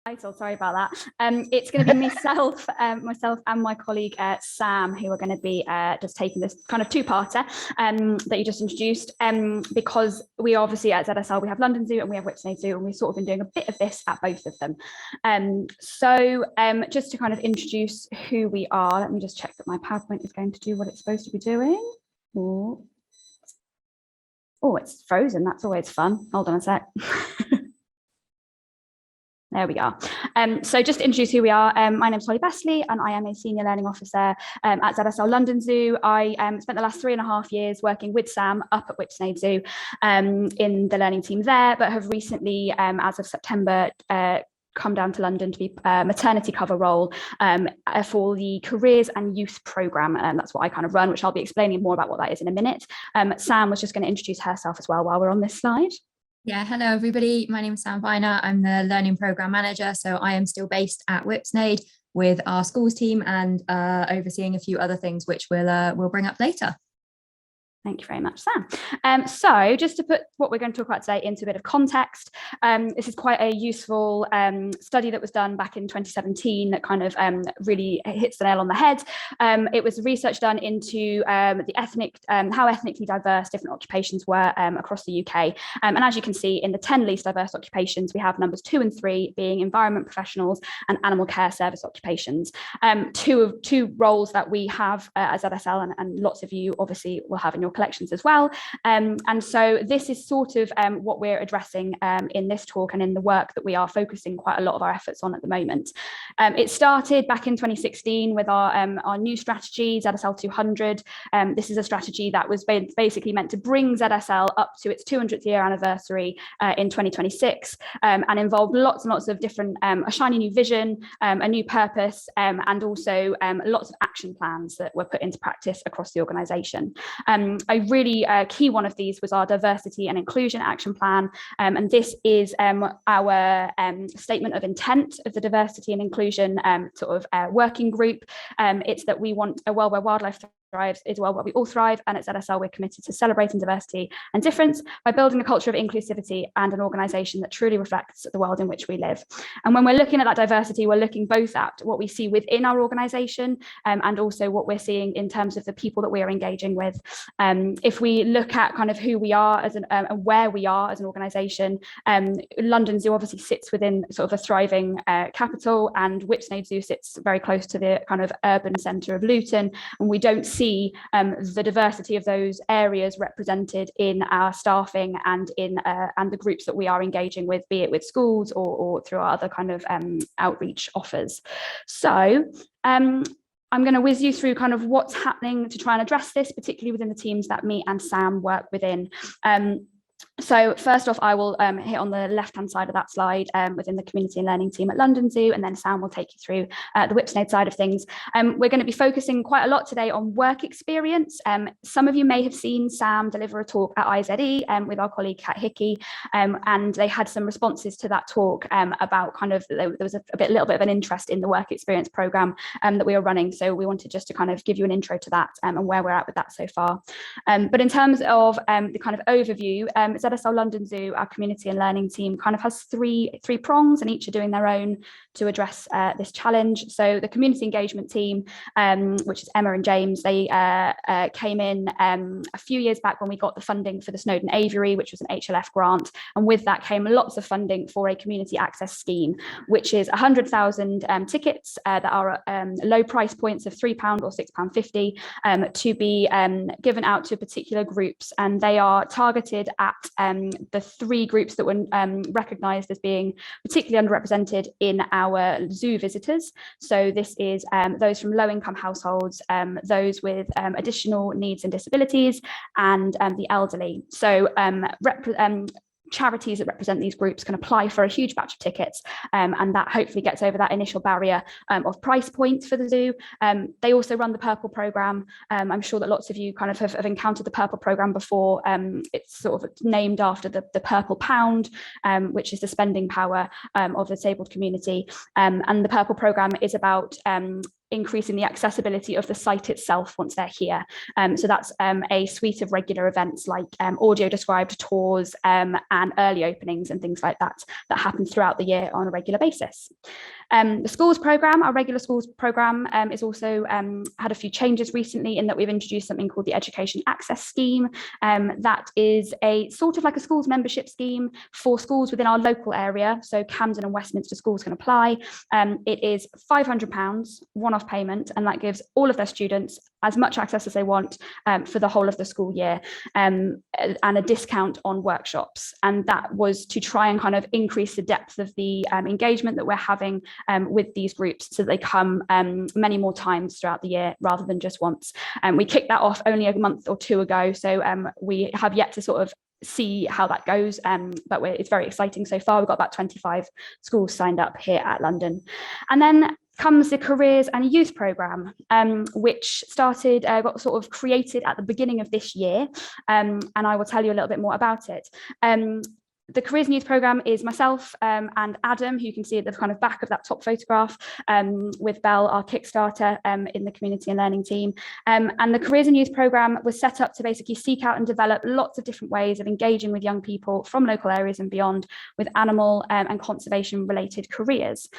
title, sorry about that. It's going to be myself and my colleague Sam, who are going to be just taking this kind of two-parter that you just introduced, because we obviously at ZSL, we have London Zoo and we have Whipsnade Zoo, and we've sort of been doing a bit of this at both of them. So just to kind of introduce who we are, let me just check that my PowerPoint is going to do what it's supposed to be doing. Oh, it's frozen. That's always fun. Hold on a sec. There we are. So just to introduce who we are, my name is Holly Bestley and I am a Senior Learning Officer at ZSL London Zoo. I spent the last 3.5 years working with Sam up at Whipsnade Zoo in the learning team there, but have recently, as of September, come down to London to be a maternity cover role for the Careers and Youth Programme. That's what I kind of run, which I'll be explaining more about what that is in a minute. Sam was just going to introduce herself as well while we're on this slide. Yeah, hello everybody. My name is Sam Viner. I'm the Learning Programme Manager, so I am still based at Whipsnade with our schools team and overseeing a few other things which we'll bring up later. Thank you very much, Sam. So just to put what we're going to talk about today into a bit of context, this is quite a useful study that was done back in 2017 that kind of really hits the nail on the head. It was research done into how ethnically diverse different occupations were across the UK. And as you can see, in the 10 least diverse occupations, we have numbers 2 and 3 being environment professionals and animal care service occupations. Two roles that we have as ZSL and lots of you obviously will have in your collections as well. And so this is sort of what we're addressing in this talk and in the work that we are focusing quite a lot of our efforts on at the moment. It started back in 2016 with our new strategy, ZSL 200. This is a strategy that was basically meant to bring ZSL up to its 200th year anniversary in 2026 and involved lots and lots of different, a shiny new vision, a new purpose, and also lots of action plans that were put into practice across the organisation. A really key one of these was our diversity and inclusion action plan, and this is our statement of intent of the diversity and inclusion working group. It's that we want a world where wildlife thrives is a world where we all thrive, and at ZSL we're committed to celebrating diversity and difference by building a culture of inclusivity and an organisation that truly reflects the world in which we live. And when we're looking at that diversity, we're looking both at what we see within our organisation and also what we're seeing in terms of the people that we are engaging with. If we look at kind of who we are as and where we are as an organisation, London Zoo obviously sits within sort of a thriving capital, and Whipsnade Zoo sits very close to the kind of urban centre of Luton, and we don't see the diversity of those areas represented in our staffing and in and the groups that we are engaging with, be it with schools or through our other kind of outreach offers. So I'm going to whiz you through kind of what's happening to try and address this, particularly within the teams that me and Sam work within. So first off, I will hit on the left-hand side of that slide within the community and learning team at London Zoo, and then Sam will take you through the Whipsnade side of things. We're going to be focusing quite a lot today on work experience. Some of you may have seen Sam deliver a talk at IZE with our colleague Kat Hickey, and they had some responses to that talk about kind of, there was a little bit of an interest in the work experience programme that we are running. So we wanted just to kind of give you an intro to that and where we're at with that so far. But in terms of the kind of overview, ZSL London Zoo, our community and learning team, kind of has three prongs, and each are doing their own to address this challenge. So the community engagement team, which is Emma and James, they came in a few years back when we got the funding for the Snowdon Aviary, which was an HLF grant, and with that came lots of funding for a community access scheme, which is 100,000 tickets that are low price points of £3 or £6.50 to be given out to particular groups, and they are targeted at the 3 groups that were recognised as being particularly underrepresented in our zoo visitors. So this is those from low-income households, those with additional needs and disabilities, and the elderly. So charities that represent these groups can apply for a huge batch of tickets, and that hopefully gets over that initial barrier of price points for the zoo. They also run the Purple programme. I'm sure that lots of you kind of have encountered the Purple programme before. It's sort of named after the Purple Pound, which is the spending power of the disabled community. And the Purple programme is about increasing the accessibility of the site itself once they're here. So that's a suite of regular events like audio described tours and early openings and things like that happen throughout the year on a regular basis. The schools program, our regular schools program, is also had a few changes recently in that we've introduced something called the Education Access Scheme. That is a sort of like a schools membership scheme for schools within our local area. So Camden and Westminster schools can apply. It is £500 one-off payment, and that gives all of their students as much access as they want for the whole of the school year, and a discount on workshops. And that was to try and kind of increase the depth of the engagement that we're having with these groups, so they come many more times throughout the year rather than just once. We kicked that off only a month or two ago, so we have yet to sort of see how that goes, but it's very exciting so far. We've got about 25 schools signed up here at London. And then comes the Careers and Youth Programme, which got sort of created at the beginning of this year, and I will tell you a little bit more about it. The Careers and Youth Programme is myself and Adam, who you can see at the kind of back of that top photograph, with Belle, our Kickstarter in the community and learning team. And the Careers and Youth Programme was set up to basically seek out and develop lots of different ways of engaging with young people from local areas and beyond with animal and conservation related careers.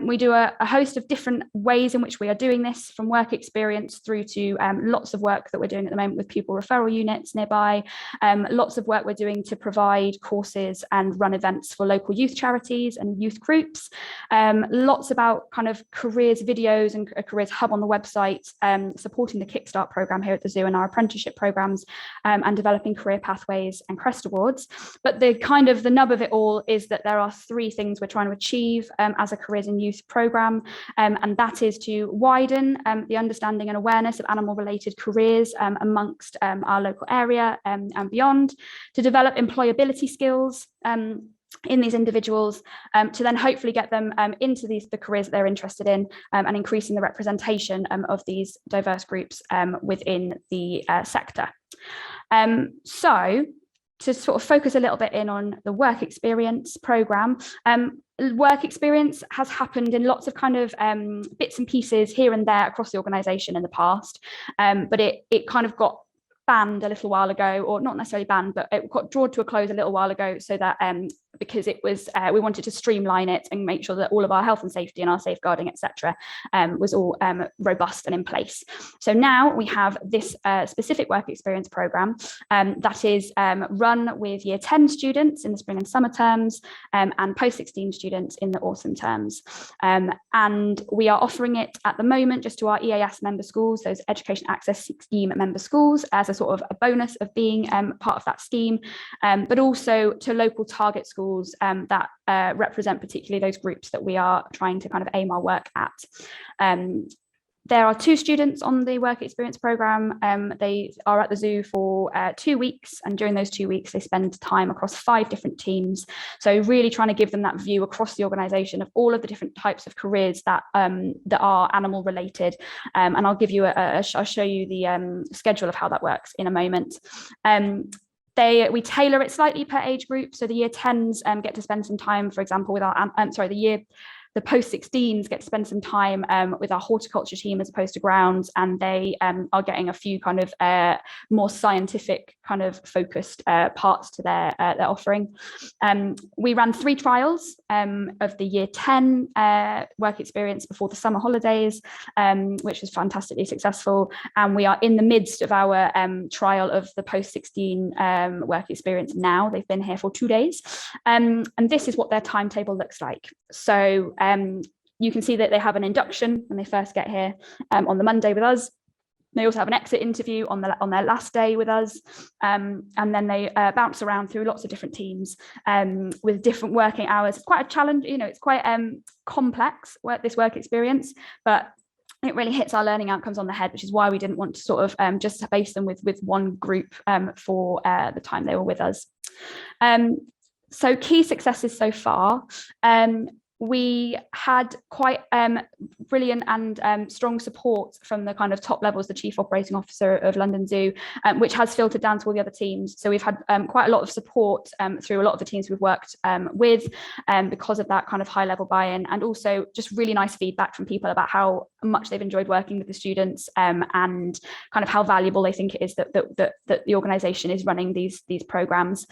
We do a host of different ways in which we are doing this, from work experience through to lots of work that we're doing at the moment with pupil referral units nearby, lots of work we're doing to provide courses and run events for local youth charities and youth groups, lots about kind of careers videos and a careers hub on the website, supporting the Kickstart program here at the zoo and our apprenticeship programs, and developing career pathways and Crest Awards. But the nub of it all is that there are three things we're trying to achieve as a careers and youth program, and that is to widen the understanding and awareness of animal related careers amongst our local area and beyond, to develop employability skills in these individuals, to then hopefully get them into the careers that they're interested in, and increasing the representation of these diverse groups within the sector. So to sort of focus a little bit in on the work experience programme, work experience has happened in lots of kind of bits and pieces here and there across the organisation in the past, but it kind of got banned a little while ago, or not necessarily banned, but it got drawn to a close a little while ago, so that because it was we wanted to streamline it and make sure that all of our health and safety and our safeguarding, etc., was all robust and in place. So now we have this specific work experience programme that is run with year 10 students in the spring and summer terms, and post 16 students in the autumn terms, and we are offering it at the moment just to our EAS member schools, those Education Access Scheme member schools, as a sort of a bonus of being part of that scheme, but also to local target schools that represent particularly those groups that we are trying to kind of aim our work at. There are 2 students on the work experience programme. They are at the zoo for 2 weeks, and during those 2 weeks they spend time across 5 different teams, so really trying to give them that view across the organisation of all of the different types of careers that that are animal related, and I'll give you I'll show you the schedule of how that works in a moment. We tailor it slightly per age group, so the year 10s get to spend some time, for example, with our the post 16s get to spend some time with our horticulture team as opposed to grounds, and they are getting a few kind of more scientific kind of focused parts to their offering. We ran 3 trials of the year 10 work experience before the summer holidays, which was fantastically successful, and we are in the midst of our trial of the post 16 work experience now. They've been here for 2 days, and this is what their timetable looks like. So you can see that they have an induction when they first get here on the Monday with us. They also have an exit interview on their last day with us, and then they bounce around through lots of different teams with different working hours. It's quite a challenge, it's quite complex this work experience, but it really hits our learning outcomes on the head, which is why we didn't want to sort of just base them with one group for the time they were with us. So key successes so far. We had quite brilliant and strong support from the kind of top levels, the Chief Operating Officer of London Zoo, which has filtered down to all the other teams. So we've had quite a lot of support through a lot of the teams we've worked with, because of that kind of high level buy-in, and also just really nice feedback from people about how much they've enjoyed working with the students, and kind of how valuable they think it is that the organisation is running these programs.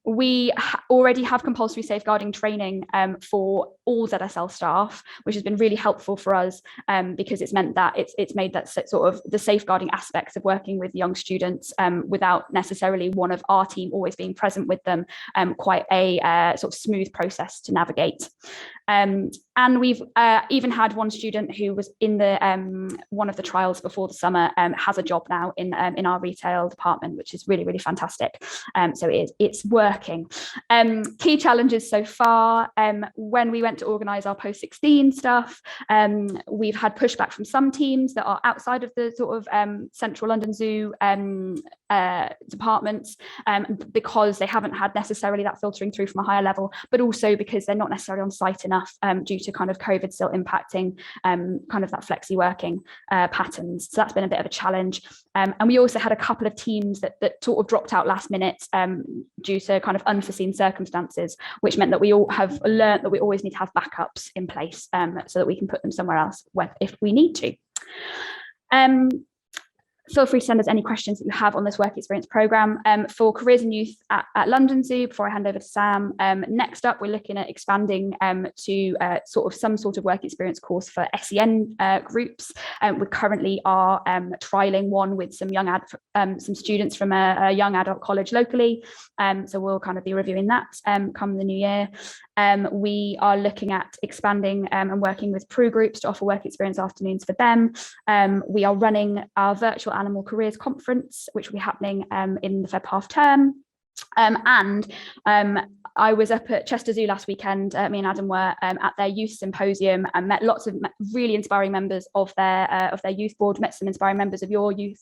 We already have compulsory safeguarding training for all ZSL staff, which has been really helpful for us, because it's meant that it's made that sort of the safeguarding aspects of working with young students, without necessarily one of our team always being present with them, quite a sort of smooth process to navigate. And we've even had one student who was in the one of the trials before the summer, has a job now in our retail department, which is really, really fantastic. So it's working. Key challenges so far: when we went to organise our post-16 stuff, we've had pushback from some teams that are outside of the sort of central London Zoo departments, because they haven't had necessarily that filtering through from a higher level, but also because they're not necessarily on site enough, due to kind of COVID still impacting kind of that flexi working patterns. So that's been a bit of a challenge. And we also had a couple of teams that sort of dropped out last minute, due to kind of unforeseen circumstances, which meant that we all have learned that we always need to have backups in place, so that we can put them somewhere else if we need to. Feel free to send us any questions that you have on this work experience programme. For careers and youth at London Zoo, before I hand over to Sam, next up we're looking at expanding to sort of some sort of work experience course for SEN groups. We currently are trialling one with some some students from a young adult college locally, so we'll kind of be reviewing that come the new year. We are looking at expanding and working with Prue groups to offer work experience afternoons for them. We are running our virtual Animal Careers Conference, which will be happening in the Feb half term. I was up at Chester Zoo last weekend. Me and Adam were at their youth symposium and met lots of really inspiring members of their youth board. Met some inspiring members of your youth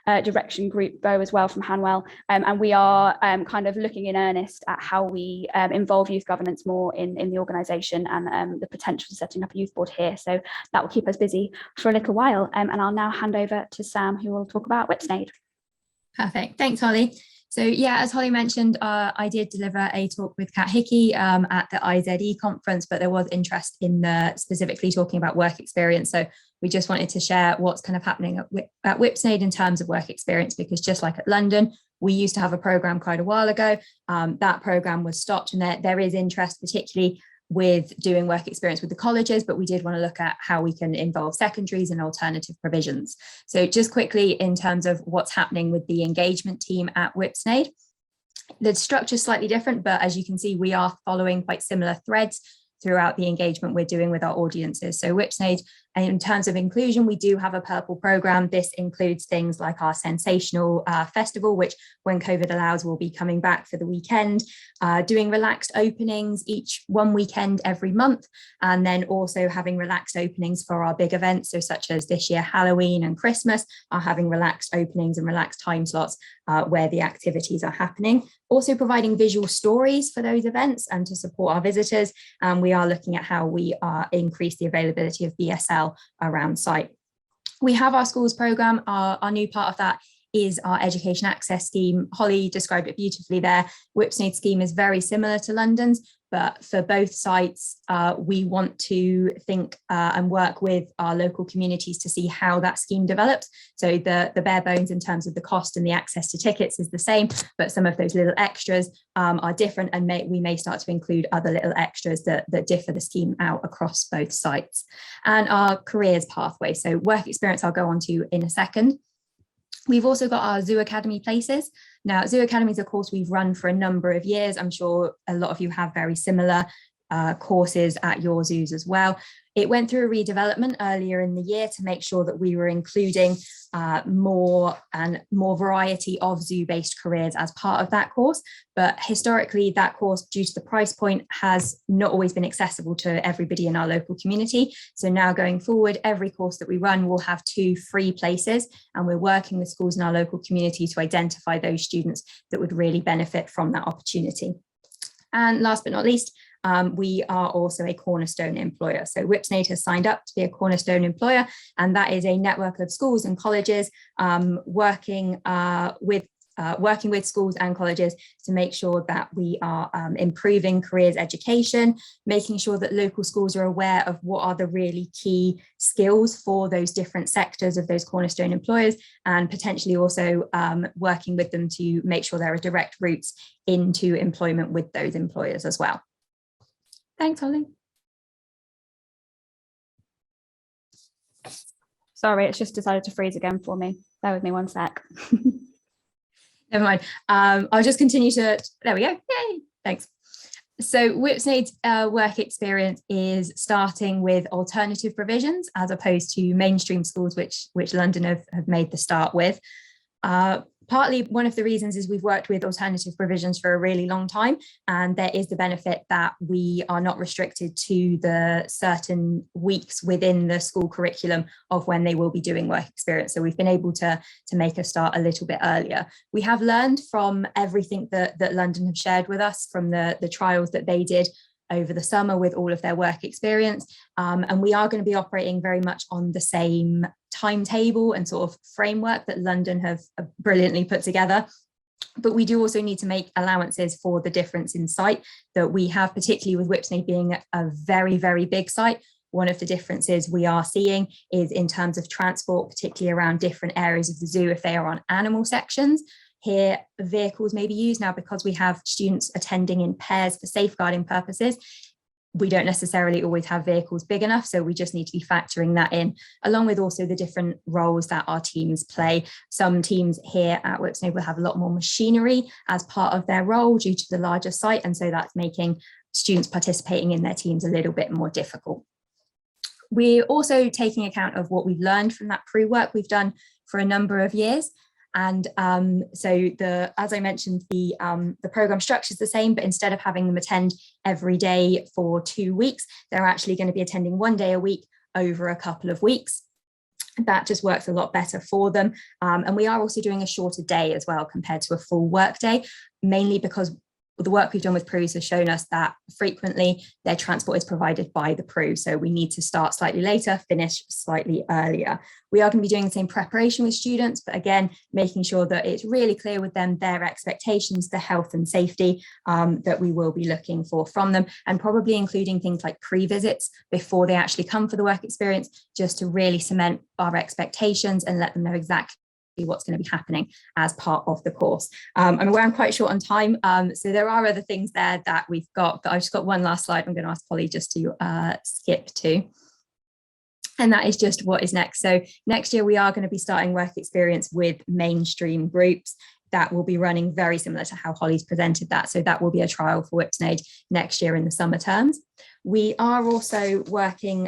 direction group, Bo, as well, from Hanwell, and we are kind of looking in earnest at how we involve youth governance more in the organisation, and the potential for setting up a youth board here. So that will keep us busy for a little while, and I'll now hand over to Sam, who will talk about Whipsnade. Perfect, thanks Holly. So yeah, as Holly mentioned, I did deliver a talk with Kat Hickey at the IZE conference, but there was interest in specifically talking about work experience. So we just wanted to share what's kind of happening at Whipsnade in terms of work experience, because just like at London, we used to have a programme quite a while ago. That programme was stopped, and there is interest particularly with doing work experience with the colleges, but we did want to look at how we can involve secondaries and alternative provisions. So just quickly, in terms of what's happening with the engagement team at Whipsnade, the structure is slightly different, but as you can see, we are following quite similar threads throughout the engagement we're doing with our audiences. So Whipsnade, in terms of inclusion, we do have a purple programme. This includes things like our sensational festival, which when COVID allows, will be coming back for the weekend, doing relaxed openings one weekend every month, and then also having relaxed openings for our big events. So such as this year, Halloween and Christmas are having relaxed openings and relaxed time slots where the activities are happening. Also providing visual stories for those events and to support our visitors. We are looking at how we increase the availability of BSL around site. We have our schools programme. Our new part of that is our education access scheme. Holly described it beautifully there. Whipsnade scheme is very similar to London's, but for both sites, we want to think and work with our local communities to see how that scheme develops. So the bare bones in terms of the cost and the access to tickets is the same, but some of those little extras are different, and we may start to include other little extras that differ the scheme out across both sites. And our careers pathway, so work experience I'll go on to in a second. We've also got our Zoo Academy places. Now, Zoo Academy is a course we've run for a number of years. I'm sure a lot of you have very similar courses at your zoos as well. It went through a redevelopment earlier in the year to make sure that we were including more variety of zoo-based careers as part of that course. But historically, that course, due to the price point, has not always been accessible to everybody in our local community. So now going forward, every course that we run will have 2 free places, and we're working with schools in our local community to identify those students that would really benefit from that opportunity. And last but not least, we are also a cornerstone employer. So Whipsnade has signed up to be a cornerstone employer, and that is a network of schools and colleges working with working with schools and colleges to make sure that we are improving careers education, making sure that local schools are aware of what are the really key skills for those different sectors of those cornerstone employers, and potentially also working with them to make sure there are direct routes into employment with those employers as well. Thanks, Holly. Sorry, it's just decided to freeze again for me. Bear with me one sec. Never mind. I'll just continue to, there we go. Yay, thanks. So Whipsnade's work experience is starting with alternative provisions as opposed to mainstream schools, which London have made the start with. Partly one of the reasons is we've worked with alternative provisions for a really long time, and there is the benefit that we are not restricted to the certain weeks within the school curriculum of when they will be doing work experience. So we've been able to make a start a little bit earlier. We have learned from everything that London have shared with us from the trials that they did over the summer with all of their work experience. And we are going to be operating very much on the same timetable and sort of framework that London have brilliantly put together. But we do also need to make allowances for the difference in site that we have, particularly with Whipsnade being a very, very big site. One of the differences we are seeing is in terms of transport, particularly around different areas of the zoo if they are on animal sections. Here, vehicles may be used now because we have students attending in pairs for safeguarding purposes. We don't necessarily always have vehicles big enough, so we just need to be factoring that in, along with also the different roles that our teams play. Some teams here at Whipsnade will have a lot more machinery as part of their role due to the larger site, and so that's making students participating in their teams a little bit more difficult. We're also taking account of what we've learned from that pre-work we've done for a number of years. And so as I mentioned, the program structure is the same, but instead of having them attend every day for 2 weeks, they're actually going to be attending 1 day a week over a couple of weeks. That just works a lot better for them. And we are also doing a shorter day as well compared to a full work day, mainly because the work we've done with PRUs has shown us that frequently their transport is provided by the PRU. So we need to start slightly later, finish slightly earlier. We are going to be doing the same preparation with students, but again, making sure that it's really clear with them their expectations, the health and safety that we will be looking for from them, and probably including things like pre-visits before they actually come for the work experience, just to really cement our expectations and let them know exactly what's going to be happening as part of the course. I'm aware I'm quite short on time, so there are other things there that we've got, but I've just got one last slide I'm going to ask Polly just to skip to. And that is just what is next. So next year we are going to be starting work experience with mainstream groups. That will be running very similar to how Holly's presented that. So that will be a trial for Whipsnade next year in the summer terms. We are also working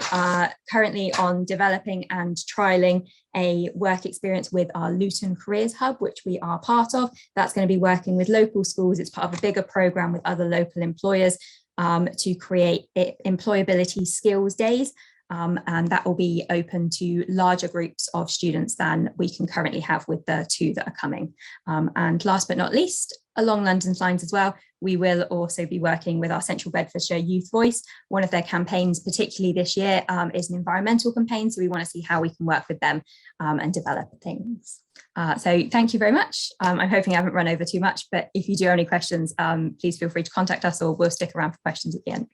currently on developing and trialling a work experience with our Luton Careers Hub, which we are part of. That's going to be working with local schools. It's part of a bigger program with other local employers to create employability skills days. And that will be open to larger groups of students than we can currently have with the 2 that are coming. And last but not least, along London's lines as well, we will also be working with our Central Bedfordshire Youth Voice. One of their campaigns, particularly this year, is an environmental campaign. So we want to see how we can work with them and develop things. So thank you very much. I'm hoping I haven't run over too much, but if you do have any questions, please feel free to contact us, or we'll stick around for questions at the end.